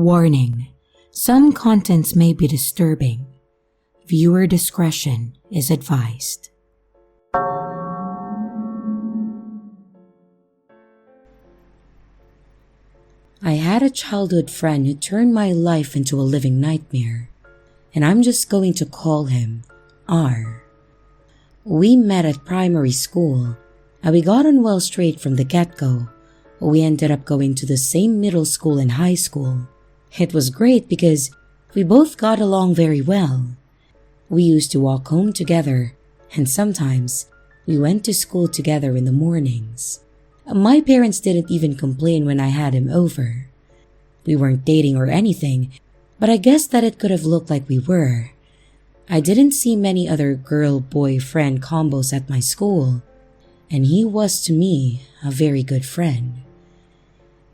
Warning: some contents may be disturbing. Viewer discretion is advised. I had a childhood friend who turned my life into a living nightmare, and I'm just going to call him R. We met at primary school, and we got on well straight from the get-go. We ended up going to the same middle school and high school. It was great because we both got along very well. We used to walk home together, and sometimes we went to school together in the mornings. My parents didn't even complain when I had him over. We weren't dating or anything, but I guess that it could have looked like we were. I didn't see many other girl-boyfriend combos at my school, and he was to me a very good friend.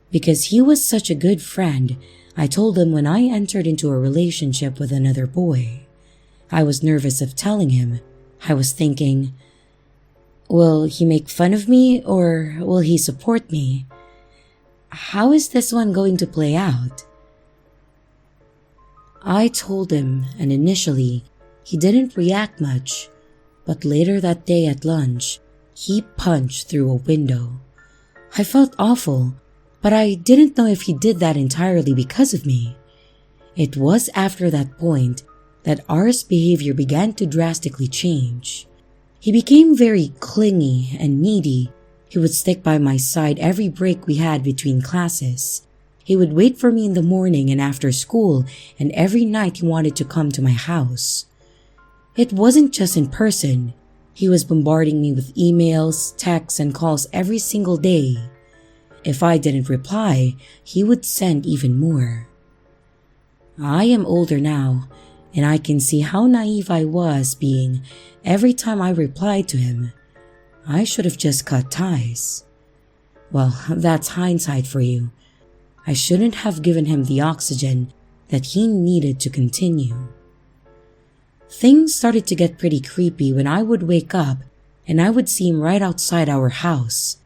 Because he was such a good friend, I told him when I entered into a relationship with another boy. I was nervous of telling him. I was thinking, will he make fun of me or will he support me? How is this one going to play out? I told him, and initially, he didn't react much, but later that day at lunch, he punched through a window. I felt awful, but I didn't know if he did that entirely because of me. It was after that point that R's behavior began to drastically change. He became very clingy and needy. He would stick by my side every break we had between classes. He would wait for me in the morning and after school, and every night he wanted to come to my house. It wasn't just in person. He was bombarding me with emails, texts, and calls every single day. If I didn't reply, he would send even more. I am older now, and I can see how naive I was being every time I replied to him. I should have just cut ties. Well, that's hindsight for you. I shouldn't have given him the oxygen that he needed to continue. Things started to get pretty creepy when I would wake up and I would see him right outside our house.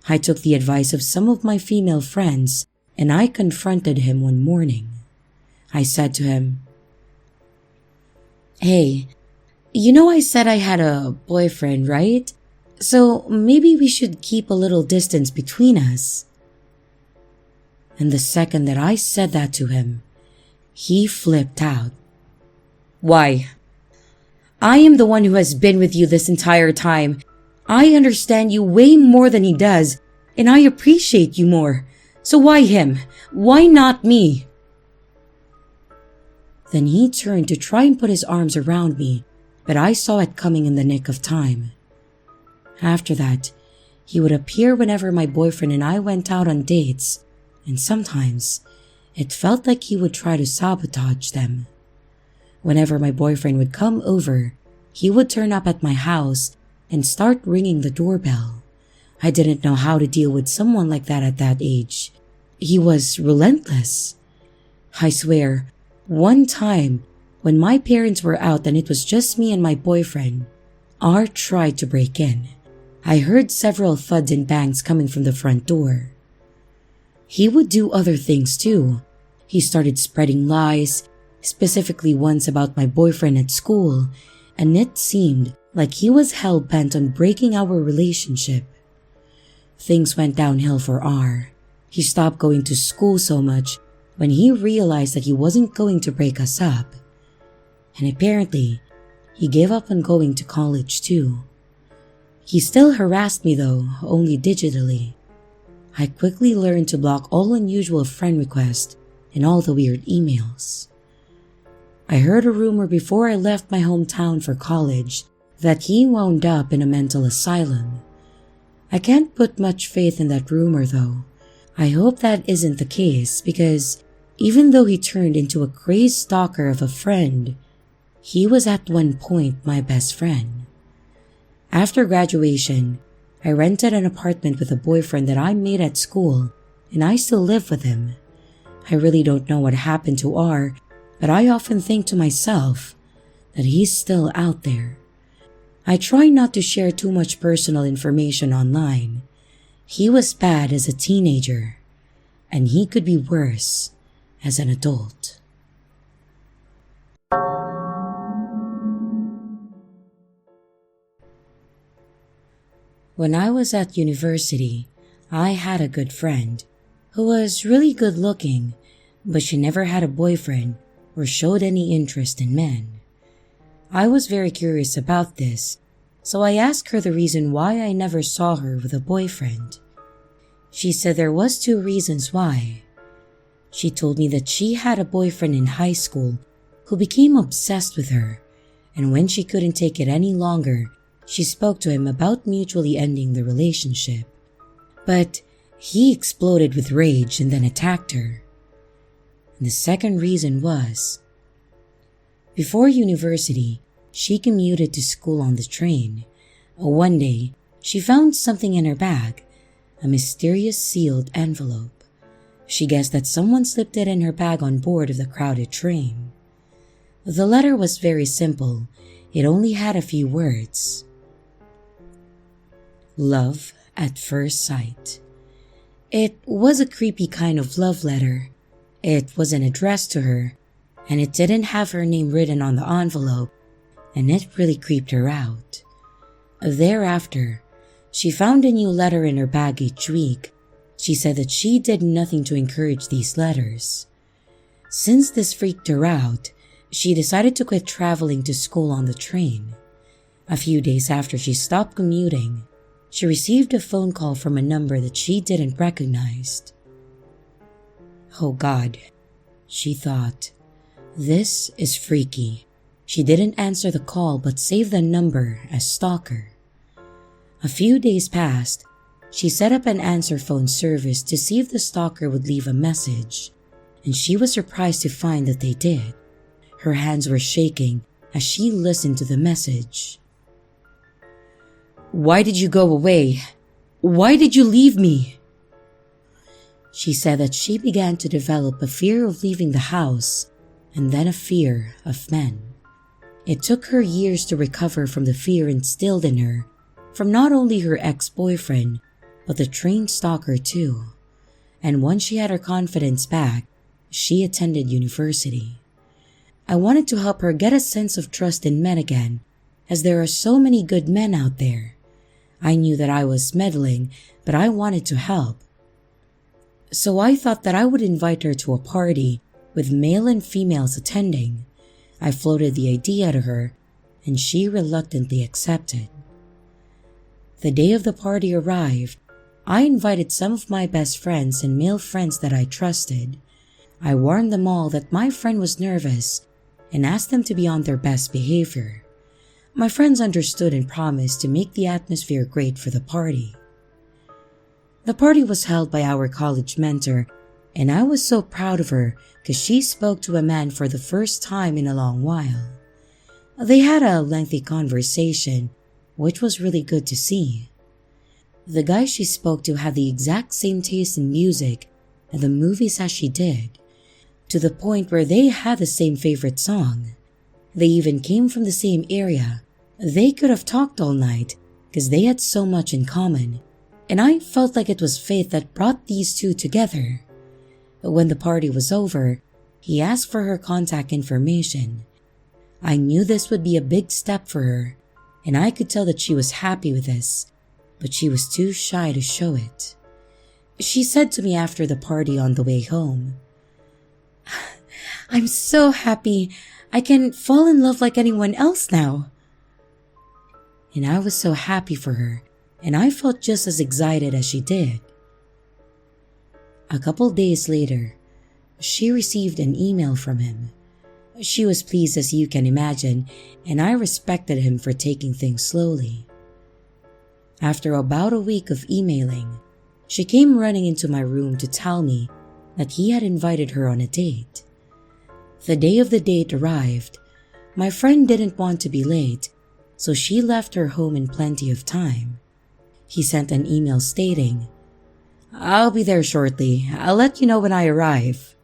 I took the advice of some of my female friends and I confronted him one morning. I said to him, "Hey, you know I said I had a boyfriend, right? So maybe we should keep a little distance between us." And the second that I said that to him, he flipped out. "Why? I am the one who has been with you this entire time. I understand you way more than he does, and I appreciate you more. So why him? Why not me?" Then he turned to try and put his arms around me, but I saw it coming in the nick of time. After that, he would appear whenever my boyfriend and I went out on dates, and sometimes it felt like he would try to sabotage them. Whenever my boyfriend would come over, he would turn up at my house and start ringing the doorbell. I didn't know how to deal with someone like that at that age. He was relentless. I swear, one time when my parents were out and it was just me and my boyfriend, R tried to break in. I heard several thuds and bangs coming from the front door. He would do other things too. He started spreading lies, specifically ones about my boyfriend at school, and it seemed like he was hell-bent on breaking our relationship. Things went downhill for R. He stopped going to school so much when he realized that he wasn't going to break us up. And apparently, he gave up on going to college too. He still harassed me though, only digitally. I quickly learned to block all unusual friend requests and all the weird emails. I heard a rumor before I left my hometown for college that he wound up in a mental asylum. I can't put much faith in that rumor though. I hope that isn't the case because even though he turned into a crazed stalker of a friend, he was at one point my best friend. After graduation, I rented an apartment with a boyfriend that I made at school, and I still live with him. I really don't know what happened to R, but I often think to myself that he's still out there. I try not to share too much personal information online. He was bad as a teenager, and he could be worse as an adult. When I was at university, I had a good friend who was really good looking, but she never had a boyfriend or showed any interest in men. I was very curious about this, so I asked her the reason why I never saw her with a boyfriend. She said there was 2 reasons why. She told me that she had a boyfriend in high school who became obsessed with her, and when she couldn't take it any longer, she spoke to him about mutually ending the relationship. But he exploded with rage and then attacked her. And the second reason was, before university, she commuted to school on the train. One day, she found something in her bag, a mysterious sealed envelope. She guessed that someone slipped it in her bag on board of the crowded train. The letter was very simple. It only had a few words. Love at first sight. It was a creepy kind of love letter. It wasn't addressed to her, and it didn't have her name written on the envelope, and it really creeped her out. Thereafter, she found a new letter in her bag each week. She said that she did nothing to encourage these letters. Since this freaked her out, she decided to quit traveling to school on the train. A few days after she stopped commuting, she received a phone call from a number that she didn't recognize. Oh God, she thought. This is freaky. She didn't answer the call but saved the number as stalker. A few days passed. She set up an answer phone service to see if the stalker would leave a message, and she was surprised to find that they did. Her hands were shaking as she listened to the message. Why did you go away? Why did you leave me? She said that she began to develop a fear of leaving the house and then a fear of men. It took her years to recover from the fear instilled in her from not only her ex-boyfriend, but the trained stalker too. And once she had her confidence back, she attended university. I wanted to help her get a sense of trust in men again, as there are so many good men out there. I knew that I was meddling, but I wanted to help. So I thought that I would invite her to a party with male and females attending. I floated the idea to her, and she reluctantly accepted. The day of the party arrived. I invited some of my best friends and male friends that I trusted. I warned them all that my friend was nervous and asked them to be on their best behavior. My friends understood and promised to make the atmosphere great for the party. The party was held by our college mentor, and I was so proud of her because she spoke to a man for the first time in a long while. They had a lengthy conversation, which was really good to see. The guy she spoke to had the exact same taste in music and the movies as she did, to the point where they had the same favorite song. They even came from the same area. They could have talked all night because they had so much in common, and I felt like it was fate that brought these two together. But when the party was over, he asked for her contact information. I knew this would be a big step for her, and I could tell that she was happy with this, but she was too shy to show it. She said to me after the party on the way home, "I'm so happy. I can fall in love like anyone else now." And I was so happy for her, and I felt just as excited as she did. A couple days later, she received an email from him. She was pleased, as you can imagine, and I respected him for taking things slowly. After about a week of emailing, she came running into my room to tell me that he had invited her on a date. The day of the date arrived. My friend didn't want to be late, so she left her home in plenty of time. He sent an email stating, "I'll be there shortly. I'll let you know when I arrive."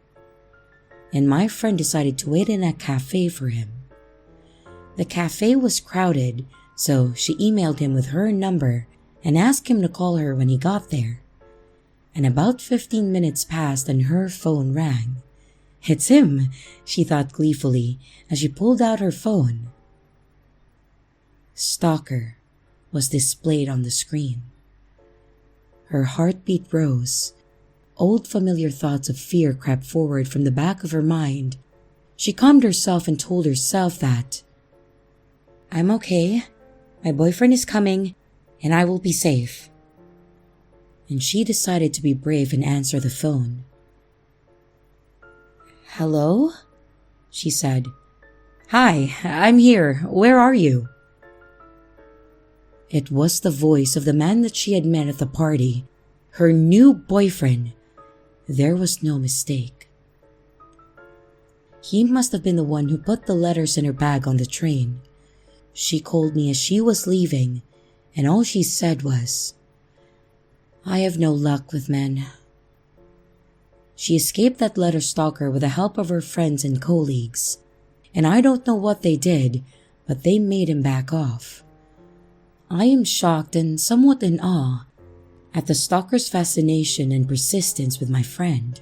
And my friend decided to wait in a cafe for him. The cafe was crowded, so she emailed him with her number and asked him to call her when he got there. And about 15 minutes passed and her phone rang. It's him, she thought gleefully as she pulled out her phone. Stalker was displayed on the screen. Her heartbeat rose. Old familiar thoughts of fear crept forward from the back of her mind. She calmed herself and told herself that, "I'm okay. My boyfriend is coming, and I will be safe." And she decided to be brave and answer the phone. "Hello?" she said. "Hi, I'm here. Where are you?" It was the voice of the man that she had met at the party, her new boyfriend. There was no mistake. He must have been the one who put the letters in her bag on the train. She called me as she was leaving, and all she said was, "I have no luck with men." She escaped that letter stalker with the help of her friends and colleagues, and I don't know what they did, but they made him back off. I am shocked and somewhat in awe at the stalker's fascination and persistence with my friend.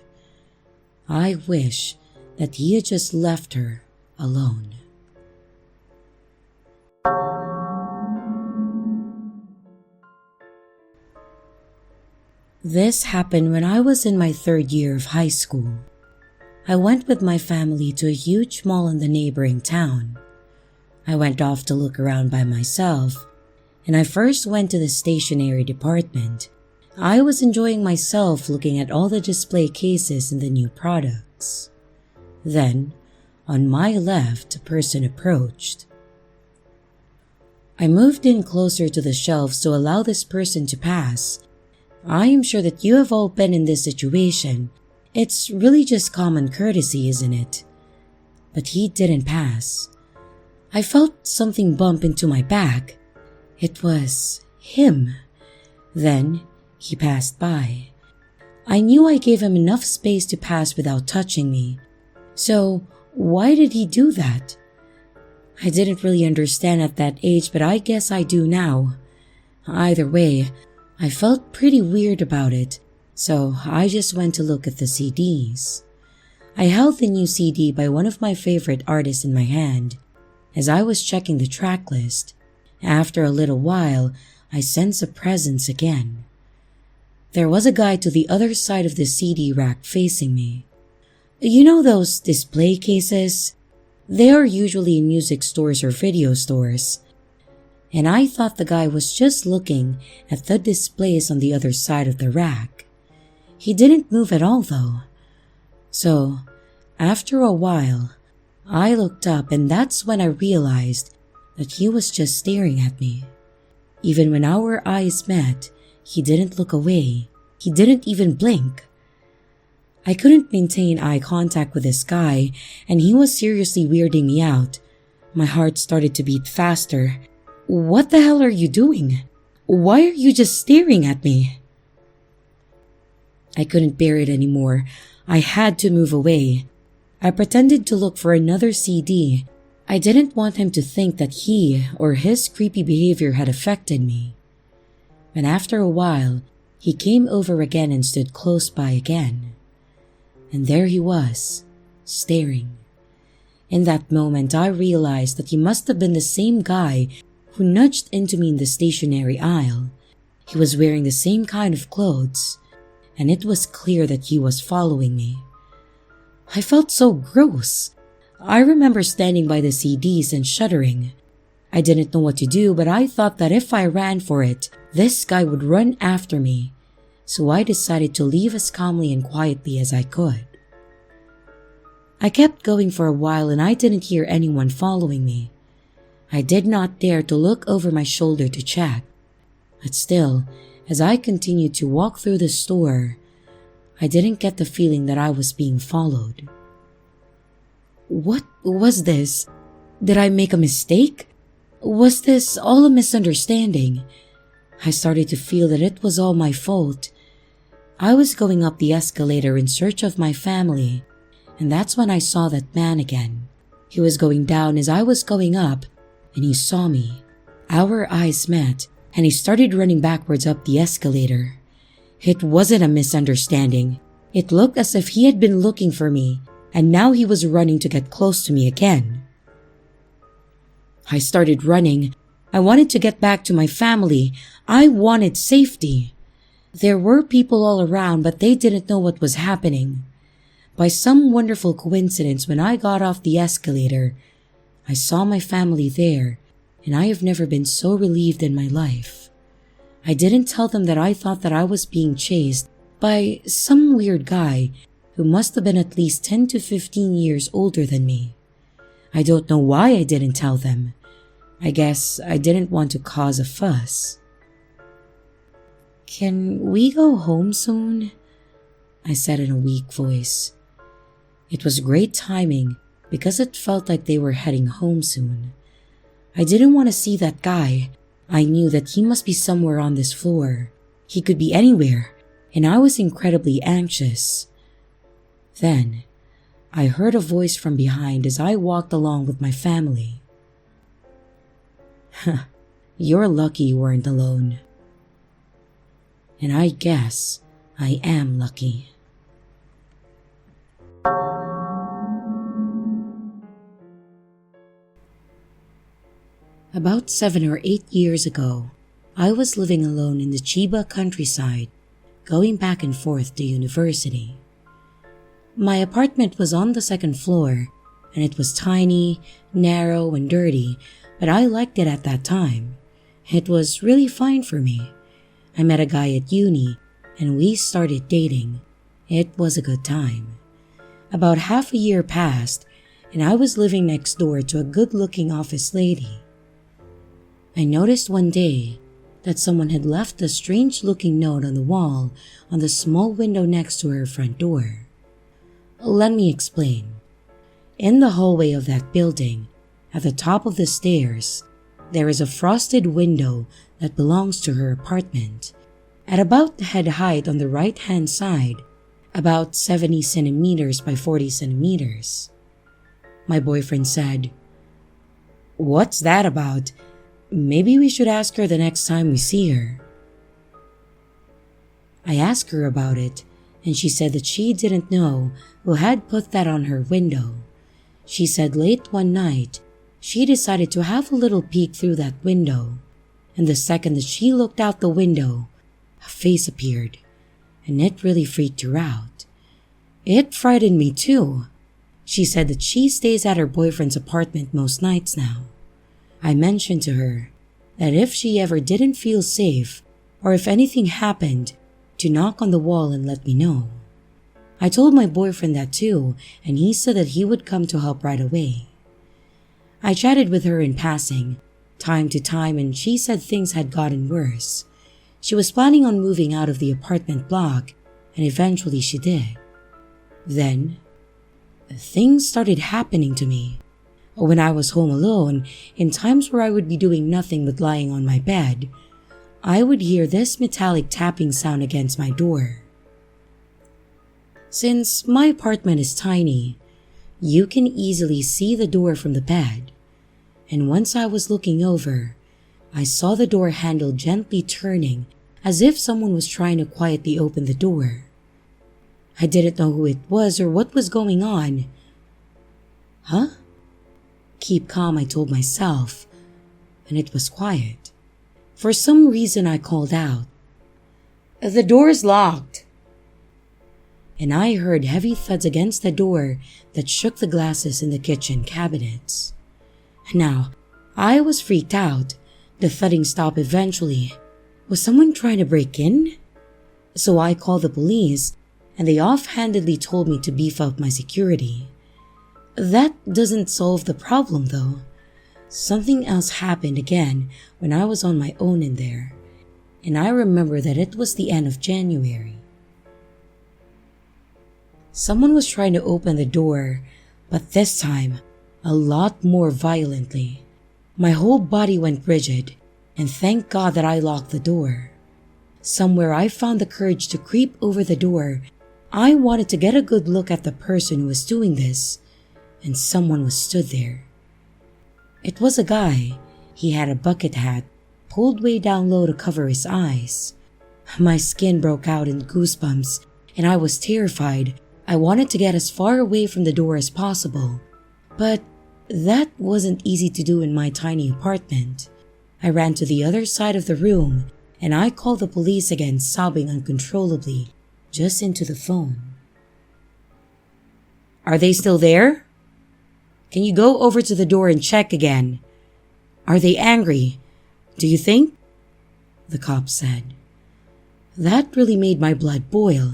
I wish that he had just left her alone. This happened when I was in my 3rd year of high school. I went with my family to a huge mall in the neighboring town. I went off to look around by myself, and I first went to the stationery department. I was enjoying myself looking at all the display cases and the new products. Then, on my left, a person approached. I moved in closer to the shelves to allow this person to pass. I am sure that you have all been in this situation. It's really just common courtesy, isn't it? But he didn't pass. I felt something bump into my back. It was him. Then he passed by. I knew I gave him enough space to pass without touching me. So why did he do that? I didn't really understand at that age, but I guess I do now. Either way, I felt pretty weird about it, so I just went to look at the CDs. I held the new CD by one of my favorite artists in my hand. As I was checking the track list, after a little while, I sensed a presence again. There was a guy to the other side of the CD rack facing me. You know those display cases? They are usually in music stores or video stores. And I thought the guy was just looking at the displays on the other side of the rack. He didn't move at all though. So, after a while, I looked up and that's when I realized that he was just staring at me. Even when our eyes met, he didn't look away. He didn't even blink. I couldn't maintain eye contact with this guy, and he was seriously weirding me out. My heart started to beat faster. What the hell are you doing? Why are you just staring at me? I couldn't bear it anymore. I had to move away. I pretended to look for another CD. I didn't want him to think that he or his creepy behavior had affected me. And after a while, he came over again and stood close by again. And there he was, staring. In that moment, I realized that he must have been the same guy who nudged into me in the stationery aisle. He was wearing the same kind of clothes, and it was clear that he was following me. I felt so gross. I remember standing by the CDs and shuddering. I didn't know what to do, but I thought that if I ran for it, this guy would run after me. So I decided to leave as calmly and quietly as I could. I kept going for a while and I didn't hear anyone following me. I did not dare to look over my shoulder to check. But still, as I continued to walk through the store, I didn't get the feeling that I was being followed. What was this? Did I make a mistake? Was this all a misunderstanding? I started to feel that it was all my fault. I was going up the escalator in search of my family, and that's when I saw that man again. He was going down as I was going up, and he saw me. Our eyes met, and he started running backwards up the escalator. It wasn't a misunderstanding. It looked as if he had been looking for me, and now he was running to get close to me again. I started running. I wanted to get back to my family. I wanted safety. There were people all around, but they didn't know what was happening. By some wonderful coincidence, when I got off the escalator, I saw my family there, and I have never been so relieved in my life. I didn't tell them that I thought that I was being chased by some weird guy who must have been at least 10 to 15 years older than me. I don't know why I didn't tell them. I guess I didn't want to cause a fuss. "Can we go home soon?" I said in a weak voice. It was great timing because it felt like they were heading home soon. I didn't want to see that guy. I knew that he must be somewhere on this floor. He could be anywhere, and I was incredibly anxious. Then, I heard a voice from behind as I walked along with my family. "You're lucky you weren't alone." And I guess I am lucky. About 7 or 8 years ago, I was living alone in the Chiba countryside, going back and forth to university. My apartment was on the second floor, and it was tiny, narrow, and dirty, but I liked it at that time. It was really fine for me. I met a guy at uni, and we started dating. It was a good time. About half a year passed, and I was living next door to a good-looking office lady. I noticed one day that someone had left a strange-looking note on the wall on the small window next to her front door. Let me explain. In the hallway of that building, at the top of the stairs, there is a frosted window that belongs to her apartment. At about the head height on the right-hand side, about 70 centimeters by 40 centimeters. My boyfriend said, "What's that about? Maybe we should ask her the next time we see her." I asked her about it, and she said that she didn't know who had put that on her window. She said late one night, she decided to have a little peek through that window, and the second that she looked out the window, a face appeared, and it really freaked her out. It frightened me too. She said that she stays at her boyfriend's apartment most nights now. I mentioned to her that if she ever didn't feel safe, or if anything happened, to knock on the wall and let me know. I told my boyfriend that too, and he said that he would come to help right away. I chatted with her in passing, time to time, and she said things had gotten worse. She was planning on moving out of the apartment block, and eventually she did. Then, things started happening to me. When I was home alone, in times where I would be doing nothing but lying on my bed, I would hear this metallic tapping sound against my door. Since my apartment is tiny, you can easily see the door from the bed, and once I was looking over, I saw the door handle gently turning as if someone was trying to quietly open the door. I didn't know who it was or what was going on. "Huh?" "Keep calm," I told myself, and it was quiet. For some reason I called out, "The door's locked." And I heard heavy thuds against the door that shook the glasses in the kitchen cabinets. Now, I was freaked out. The thudding stopped eventually. Was someone trying to break in? So I called the police, and they offhandedly told me to beef up my security. That doesn't solve the problem though. Something else happened again when I was on my own in there, and I remember that it was the end of January. Someone was trying to open the door, but this time, a lot more violently. My whole body went rigid, and thank God that I locked the door. Somewhere I found the courage to creep over the door. I wanted to get a good look at the person who was doing this, and someone was stood there. It was a guy. He had a bucket hat, pulled way down low to cover his eyes. My skin broke out in goosebumps, and I was terrified. I wanted to get as far away from the door as possible, but that wasn't easy to do in my tiny apartment. I ran to the other side of the room and I called the police again, sobbing uncontrollably, just into the phone. Are they still there? Can you go over to the door and check again? Are they angry? Do you think? The cop said. That really made my blood boil.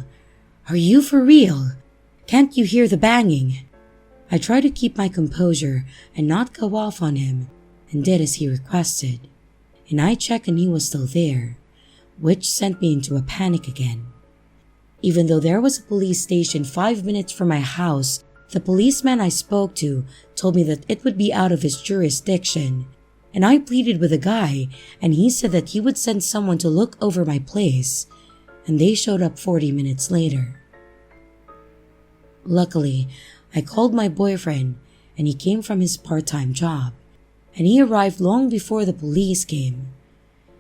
Are you for real? Can't you hear the banging? I tried to keep my composure and not go off on him, and did as he requested. And I checked and he was still there, which sent me into a panic again. Even though there was a police station 5 minutes from my house, the policeman I spoke to told me that it would be out of his jurisdiction, and I pleaded with the guy, and he said that he would send someone to look over my place, and they showed up 40 minutes later. Luckily, I called my boyfriend, and he came from his part-time job, and he arrived long before the police came.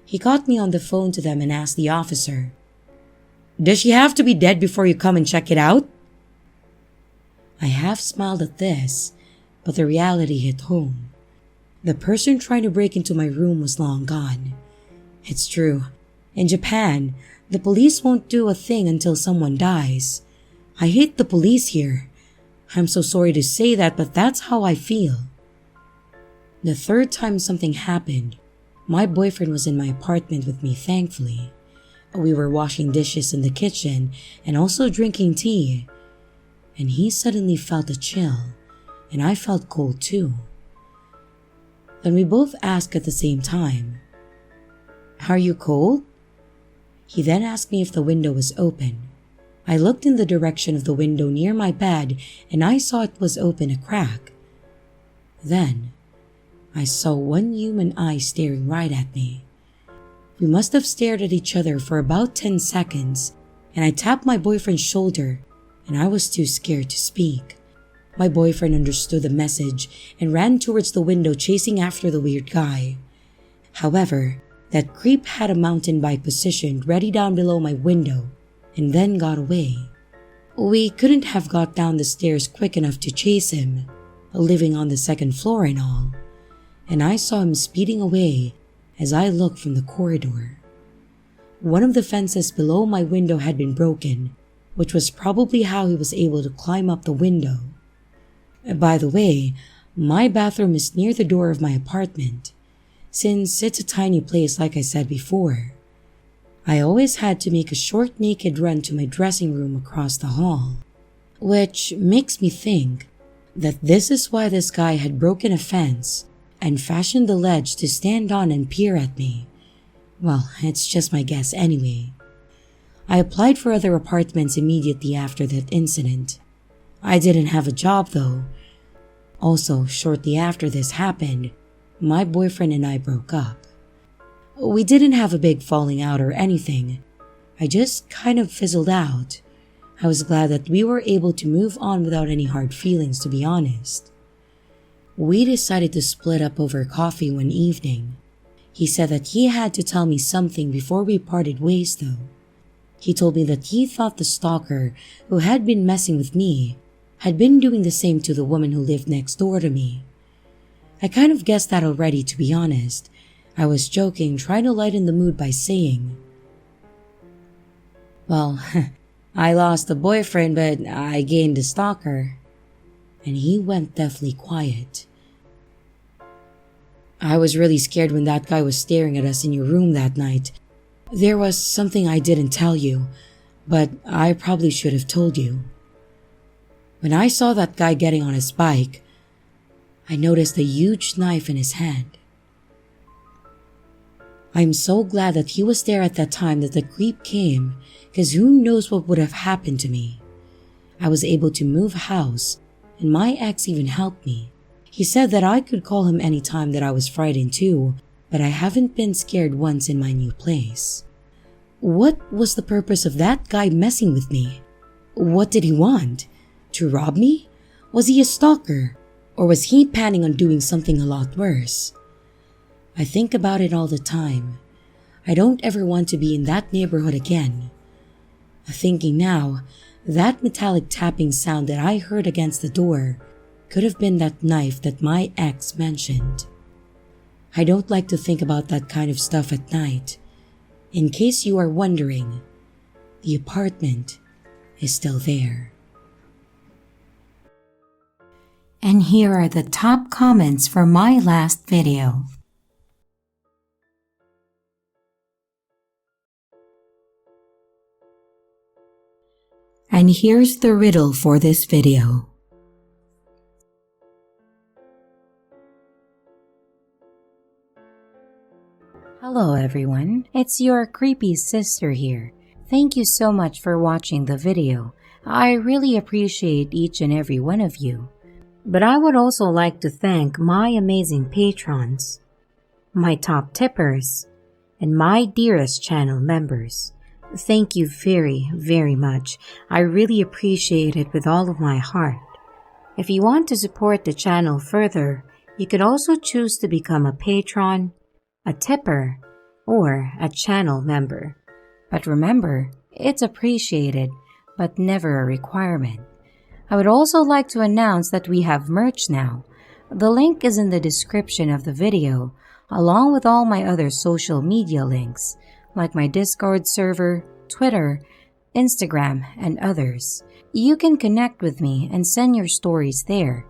He got me on the phone to them and asked the officer, "Does she have to be dead before you come and check it out?" I half smiled at this, but the reality hit home. The person trying to break into my room was long gone. It's true. In Japan, the police won't do a thing until someone dies. I hate the police here. I'm so sorry to say that, but that's how I feel. The third time something happened, my boyfriend was in my apartment with me, thankfully. We were washing dishes in the kitchen and also drinking tea, and he suddenly felt a chill, and I felt cold too. Then we both asked at the same time, "Are you cold?" He then asked me if the window was open. I looked in the direction of the window near my bed and I saw it was open a crack. Then, I saw one human eye staring right at me. We must have stared at each other for about 10 seconds, and I tapped my boyfriend's shoulder, and I was too scared to speak. My boyfriend understood the message and ran towards the window, chasing after the weird guy. However, that creep had a mountain bike positioned ready down below my window and then got away. We couldn't have got down the stairs quick enough to chase him, living on the 2nd floor and all, and I saw him speeding away as I looked from the corridor. One of the fences below my window had been broken, which was probably how he was able to climb up the window. By the way, my bathroom is near the door of my apartment, since it's a tiny place like I said before. I always had to make a short naked run to my dressing room across the hall, which makes me think that this is why this guy had broken a fence and fashioned the ledge to stand on and peer at me. Well, it's just my guess anyway. I applied for other apartments immediately after that incident. I didn't have a job though. Also, shortly after this happened, my boyfriend and I broke up. We didn't have a big falling out or anything. I just kind of fizzled out. I was glad that we were able to move on without any hard feelings, to be honest. We decided to split up over coffee one evening. He said that he had to tell me something before we parted ways though. He told me that he thought the stalker who had been messing with me had been doing the same to the woman who lived next door to me. I kind of guessed that already, to be honest. I was joking, trying to lighten the mood by saying, "Well, I lost a boyfriend, but I gained a stalker." And he went deathly quiet. "I was really scared when that guy was staring at us in your room that night. There was something I didn't tell you, but I probably should have told you. When I saw that guy getting on his bike, I noticed a huge knife in his hand. I'm so glad that he was there at that time that the creep came, because who knows what would have happened to me. I was able to move house, and my ex even helped me. He said that I could call him anytime that I was frightened too, but I haven't been scared once in my new place. What was the purpose of that guy messing with me? What did he want? To rob me? Was he a stalker? Or was he planning on doing something a lot worse? I think about it all the time. I don't ever want to be in that neighborhood again. Thinking now, That metallic tapping sound that I heard against the door could have been that knife that my ex mentioned. I don't like to think about that kind of stuff at night. In case you are wondering, the apartment is still there. And here are the top comments for my last video. And here's the riddle for this video. Hello everyone, it's your creepy sister here. Thank you so much for watching the video. I really appreciate each and every one of you. But I would also like to thank my amazing patrons, my top tippers, and my dearest channel members. Thank you very, very much. I really appreciate it with all of my heart. If you want to support the channel further, you could also choose to become a patron, a tipper, or a channel member. But remember, it's appreciated, but never a requirement. I would also like to announce that we have merch now. The link is in the description of the video, along with all my other social media links, like my Discord server, Twitter, Instagram, and others. You can connect with me and send your stories there.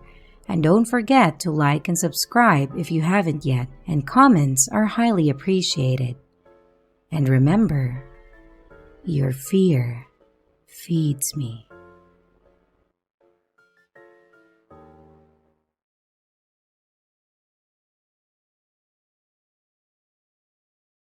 And don't forget to like and subscribe if you haven't yet, and comments are highly appreciated. And remember, your fear feeds me.